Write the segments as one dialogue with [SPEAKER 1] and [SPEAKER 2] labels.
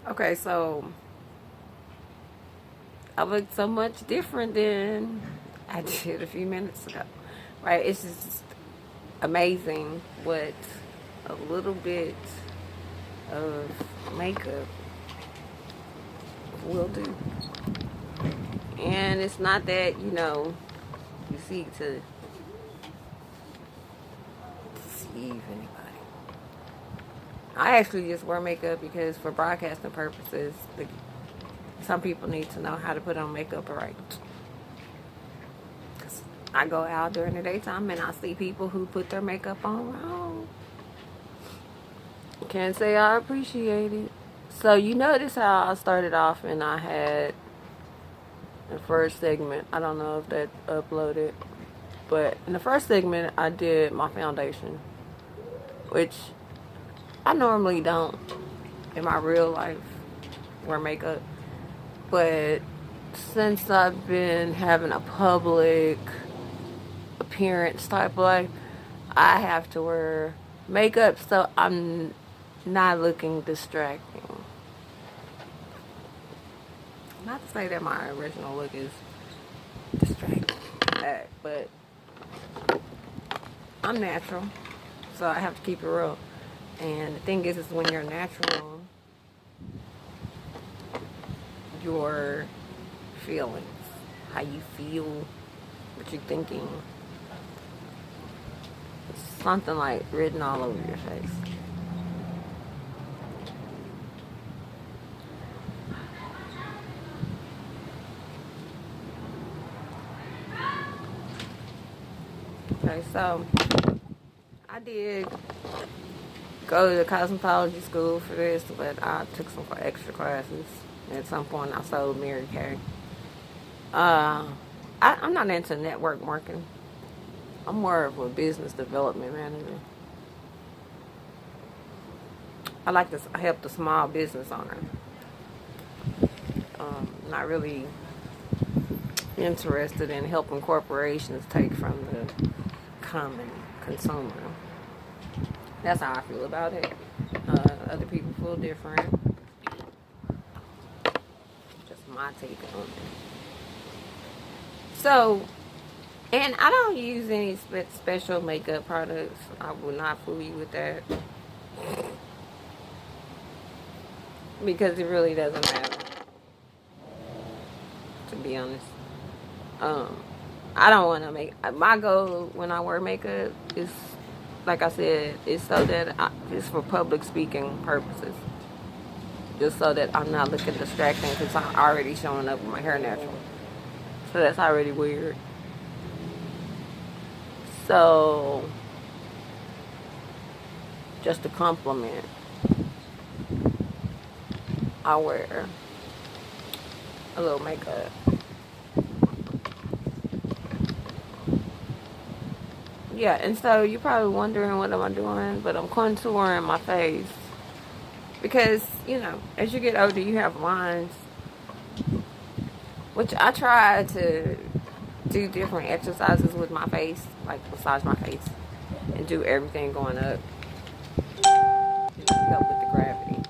[SPEAKER 1] Okay, so I look so much different than I did a few minutes ago. Right? It's just amazing what a little bit of makeup will do. And it's not that, you seek to deceive anybody. I actually just wear makeup because for broadcasting purposes, some people need to know how to put on makeup right. Cause I go out during the daytime and I see people who put their makeup on wrong. Can't say I appreciate it. So you notice how I started off and I had the first segment. I don't know if that uploaded, but in the first segment I did my foundation, which I normally don't in my real life wear makeup. But since I've been having a public appearance type life, I have to wear makeup so I'm not looking distracting. Not to say that my original look is distracting, but I'm natural, so I have to keep it real. And the thing is when you're natural, your feelings, how you feel, what you're thinking, something like written all over your face. Okay, so I did go to cosmetology school for this, but I took some extra classes. At some point, I sold Mary Kay. I'm not into network marketing. I'm more of a business development manager. I like to help the small business owner. Not really interested in helping corporations take from the common consumer. That's how I feel about it. Other people feel different. Just my take on it. So, and I don't use any special makeup products. I will not fool you with that because it really doesn't matter, to be honest. Um, I don't want to make my goal when I wear makeup is, like I said, is so that it's for public speaking purposes. Just so that I'm not looking distracting because I'm already showing up with my hair natural. So that's already weird. So, just to compliment, I wear a little makeup. Yeah, and so you're probably wondering what am I doing, but I'm contouring my face. Because, as you get older, you have lines, which I try to do different exercises with my face, like massage my face, and do everything going up, help with the gravity.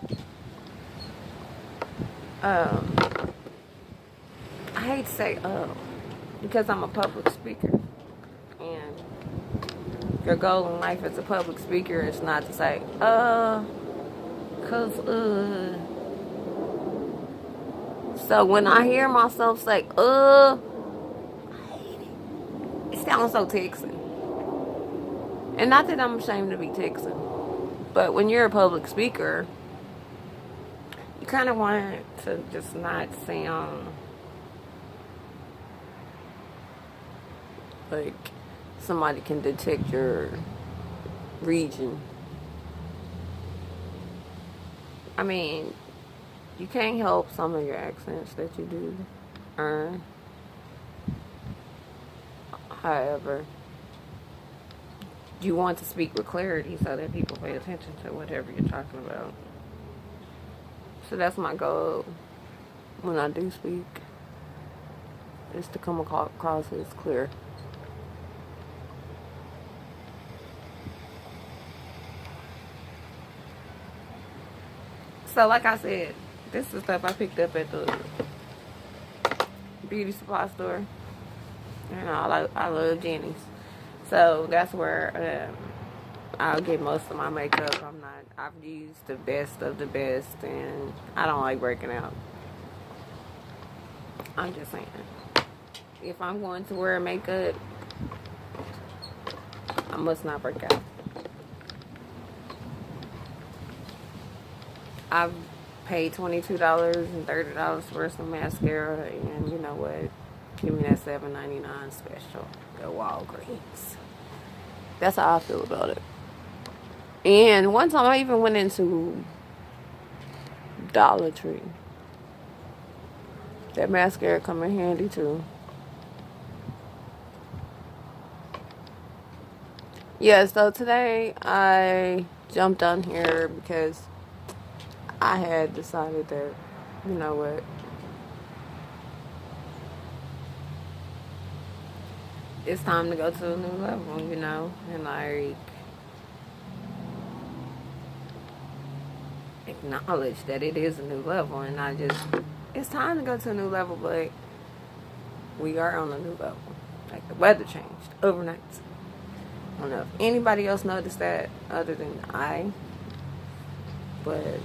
[SPEAKER 1] Um, I hate to say because I'm a public speaker, and your goal in life as a public speaker is not to say cause So when I hear myself say it sounds so Texan. And not that I'm ashamed to be Texan, but when you're a public speaker, you kind of want to just not sound like somebody can detect your region. I mean, you can't help some of your accents that you do earn. However, you want to speak with clarity so that people pay attention to whatever you're talking about. So that's my goal when I do speak, is to come across as clear. So like I said, This is stuff I picked up at the beauty supply store. You know, I love Jenny's. So that's where I'll get most of my makeup. I've used the best of the best, and I don't like breaking out. I'm just saying. If I'm going to wear makeup, I must not break out. I've paid $22 and $30 for some mascara, and you know what? Give me that $7.99 special at Walgreens. That's how I feel about it. And one time I even went into Dollar Tree. That mascara come in handy too. Yeah, so today I jumped on here because I had decided that, you know what, it's time to go to a new level, you know, and like acknowledge that it is a new level, and it's time to go to a new level, but we are on a new level. Like, the weather changed overnight. I don't know if anybody else noticed that other than I, but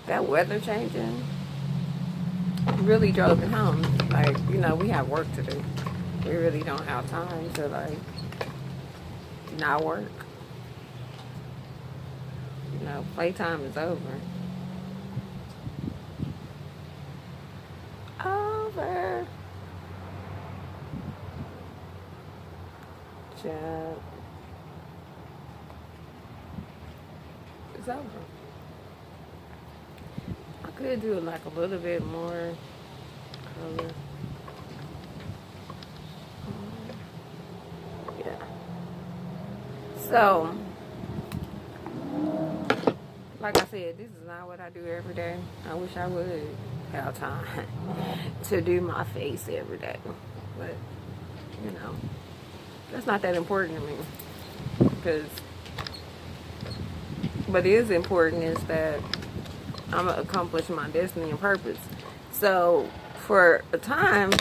[SPEAKER 1] that weather changing really drove it home. Like, you know, we have work to do. We really don't have time to, like, not work. You know, playtime is over. Over. Child. It's over. I could do it like a little bit more color. Yeah. So, like I said, this is not what I do every day. I wish I would have time to do my face every day. But, you know, that's not that important to me. Because what is important is that I'm going to accomplish my destiny and purpose. So, for a time,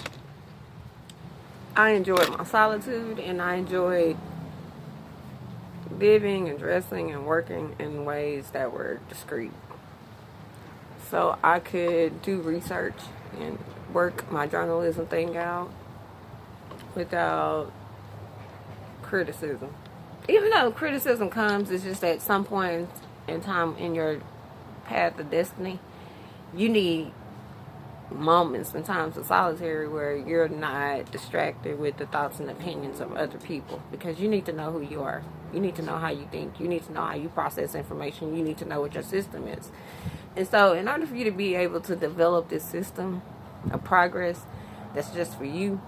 [SPEAKER 1] I enjoyed my solitude, and I enjoyed living and dressing and working in ways that were discreet. So I could do research and work my journalism thing out without criticism. Even though criticism comes, it's just at some point in time in your path of destiny, you need moments and times of solitary where you're not distracted with the thoughts and opinions of other people, because you need to know who you are. You need to know how you think. You need to know how you process information. You need to know what your system is. And so in order for you to be able to develop this system of progress that's just for you,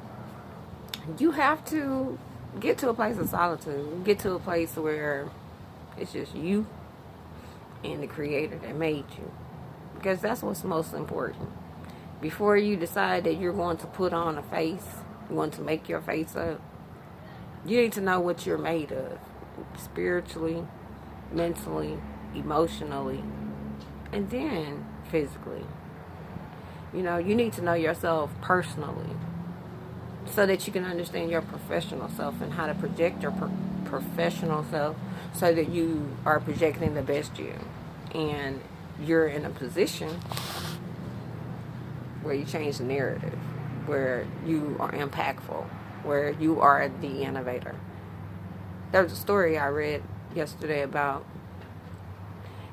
[SPEAKER 1] you have to get to a place of solitude. Get to a place where it's just you and the creator that made you. Because that's what's most important. Before you decide that you're going to put on a face, you want to make your face up, you need to know what you're made of. Spiritually, mentally, emotionally, and then physically. You know, you need to know yourself personally so that you can understand your professional self and how to project your professional self so that you are projecting the best you. And you're in a position where you change the narrative, where you are impactful, where you are the innovator. There was a story I read yesterday about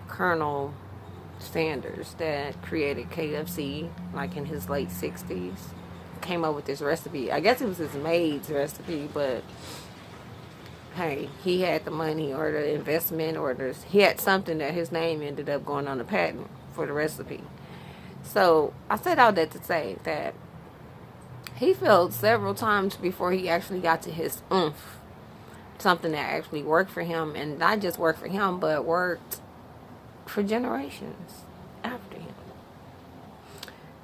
[SPEAKER 1] Colonel Sanders that created KFC like in his late 60s. Came up with this recipe. I guess it was his maid's recipe, but hey, he had the money or the investment or he had something that his name ended up going on the patent for the recipe. So I said all that to say that he failed several times before he actually got to his oomph. Something that actually worked for him, and not just worked for him, but worked for generations after him.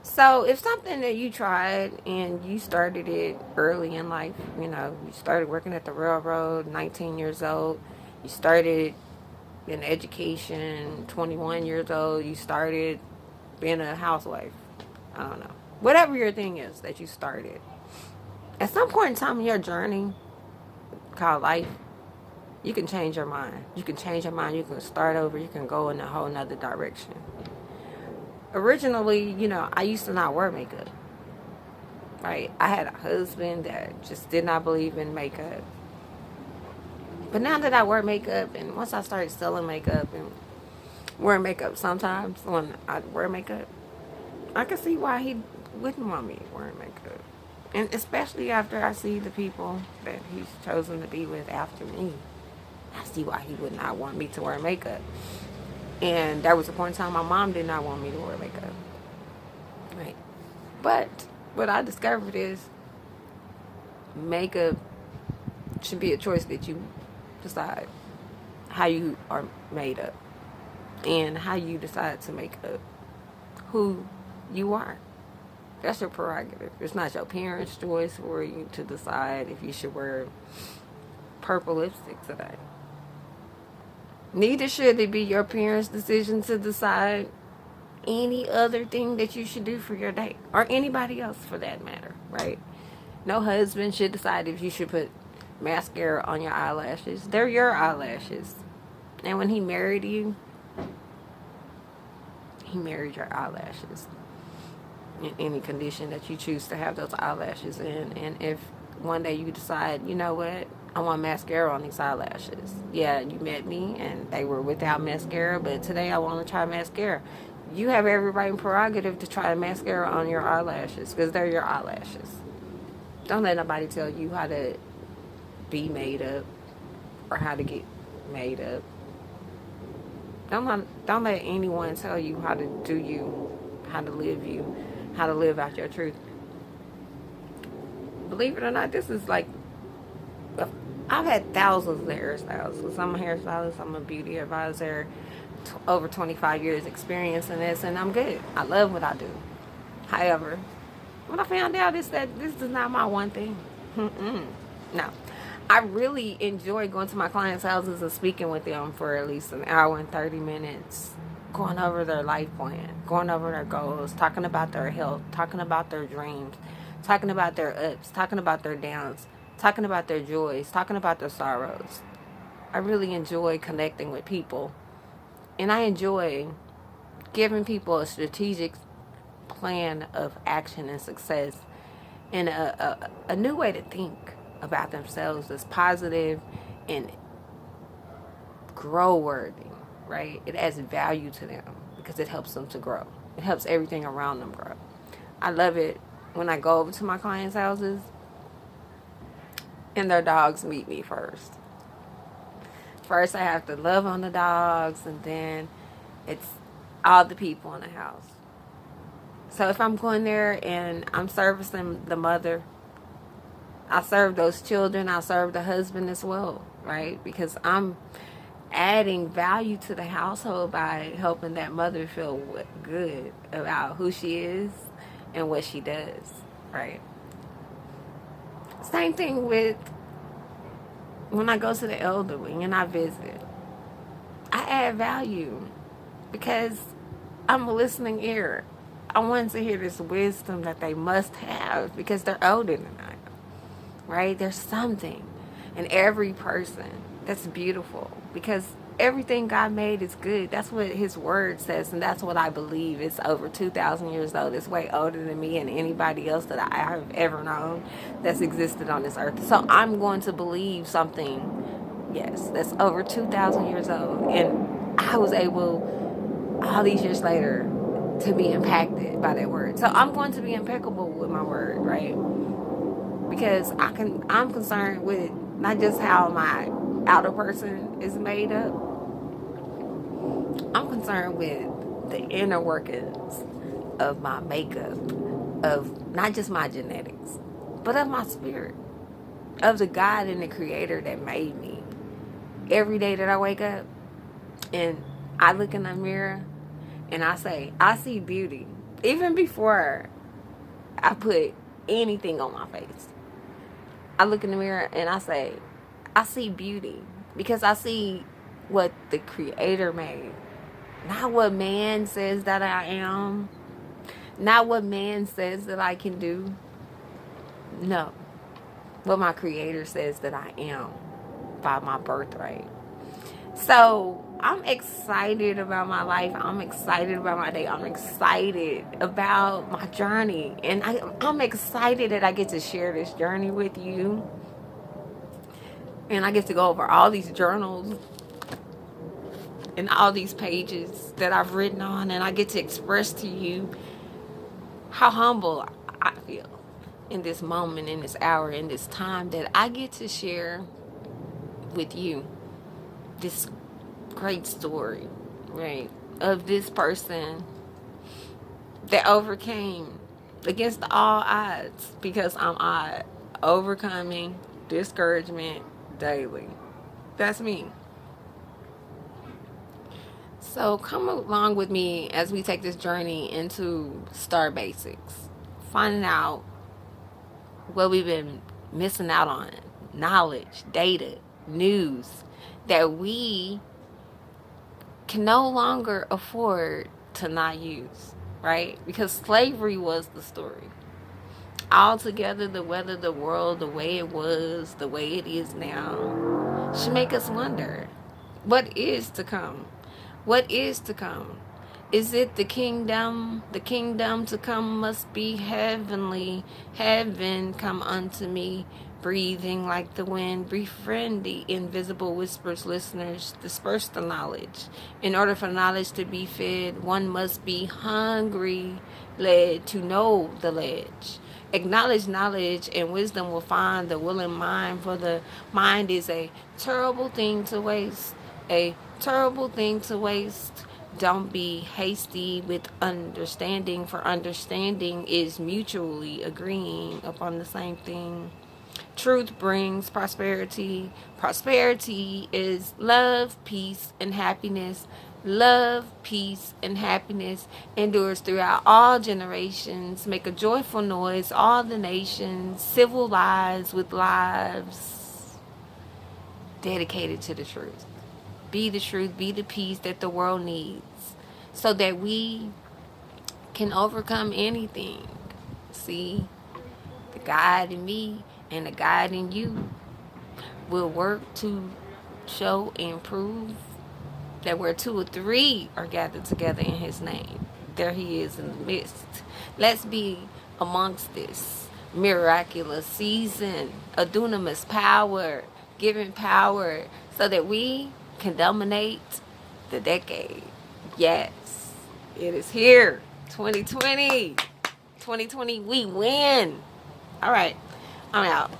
[SPEAKER 1] So if something that you tried and you started it early in life, you know, you started working at the railroad, 19 years old, you started in education, 21 years old, you started being a housewife. I don't know. Whatever your thing is that you started. At some point in time in your journey called life, you can change your mind. You can change your mind. You can start over. You can go in a whole nother direction. Originally, I used to not wear makeup. Right? I had a husband that just did not believe in makeup. But now that I wear makeup, and once I started selling makeup and wearing makeup sometimes when I wear makeup, I can see why he wouldn't want me wearing makeup. And especially after I see the people that he's chosen to be with after me, I see why he would not want me to wear makeup. And there was a point in time my mom did not want me to wear makeup. Right. But what I discovered is makeup should be a choice that you decide how you are made up and how you decide to make up who you are. That's your prerogative. It's not your parents' choice for you to decide if you should wear purple lipstick today. Neither should it be your parents' decision to decide any other thing that you should do for your day, or anybody else for that matter, right? No husband should decide if you should put mascara on your eyelashes. They're your eyelashes. And when he married you, he married your eyelashes in any condition that you choose to have those eyelashes in. And if one day you decide, you know what, I want mascara on these eyelashes. Yeah, you met me and they were without mascara, but today I want to try mascara. You have every right and prerogative to try mascara on your eyelashes because they're your eyelashes. Don't let nobody tell you how to be made up or how to get made up. Don't let anyone tell you how to do you, how to live out your truth. Believe it or not, this is like, I've had thousands of hairstylists. I'm a hairstylist, I'm a beauty advisor, over 25 years experience in this, and I'm good. I love what I do. However, what I found out is that this is not my one thing. No. I really enjoy going to my clients' houses and speaking with them for at least an hour and 30 minutes, going over their life plan, going over their goals, talking about their health, talking about their dreams, talking about their ups, talking about their downs, talking about their joys, talking about their sorrows. I really enjoy connecting with people, and I enjoy giving people a strategic plan of action and success and a new way to think about themselves that's positive and grow worthy, right? It adds value to them because it helps them to grow. It helps everything around them grow. I love it when I go over to my clients' houses and their dogs meet me first. First, I have to love on the dogs, and then it's all the people in the house. So if I'm going there and I'm servicing the mother, I serve those children, I serve the husband as well, right? Because I'm adding value to the household by helping that mother feel good about who she is and what she does, right? Same thing with when I go to the elderly and I visit. I add value because I'm a listening ear. I want to hear this wisdom that they must have because they're older than I am. Right? There's something in every person that's beautiful because everything God made is good. That's what his word says, and that's what I believe. It's over 2,000 years old. It's way older than me and anybody else that I have ever known that's existed on this earth. So I'm going to believe something, yes, that's over 2,000 years old. And I was able, all these years later, to be impacted by that word. So I'm going to be impeccable with my word, right? Because I'm concerned with not just how my outer person is made up. I'm concerned with the inner workings of my makeup, of not just my genetics, but of my spirit, of the God and the creator that made me. Every day that I wake up and I look in the mirror and I say, I see beauty. Even before I put anything on my face, I look in the mirror and I say, I see beauty because I see what the Creator made. Not what man says that I am. Not what man says that I can do. No. What my Creator says that I am by my birthright. So I'm excited about my life. I'm excited about my day. I'm excited about my journey. And I'm excited that I get to share this journey with you. And I get to go over all these journals and all these pages that I've written on. And I get to express to you how humble I feel in this moment, in this hour, in this time that I get to share with you this great story, right, of this person that overcame against all odds, because I'm odd, overcoming discouragement daily. That's me. So come along with me as we take this journey into Star Basics, finding out what we've been missing out on, knowledge, data, news that we can no longer afford to not use, right? Because slavery was the story. Altogether, the weather, the world, the way it was, the way it is now, should make us wonder, what is to come? What is to come? Is it the kingdom? The kingdom to come must be heavenly. Heaven come unto me, breathing like the wind. Befriend the invisible whispers, listeners. Disperse the knowledge. In order for knowledge to be fed, one must be hungry, led to know the ledge. Acknowledge knowledge, and wisdom will find the willing mind, for the mind is a terrible thing to waste. A terrible thing to waste. Don't be hasty with understanding, for understanding is mutually agreeing upon the same thing. Truth brings prosperity. Prosperity is love, peace, and happiness. Love, peace, and happiness endures throughout all generations. Make a joyful noise, all the nations, civilize with lives dedicated to the truth. Be the truth, be the peace that the world needs, so that we can overcome anything. See, the God in me and the God in you will work to show and prove that where 2 or 3 are gathered together in His name, there He is in the midst. Let's be amongst this miraculous season of dunamis power, giving power, so that we can dominate the decade. Yes, it is here. 2020, we win. All right, I'm out.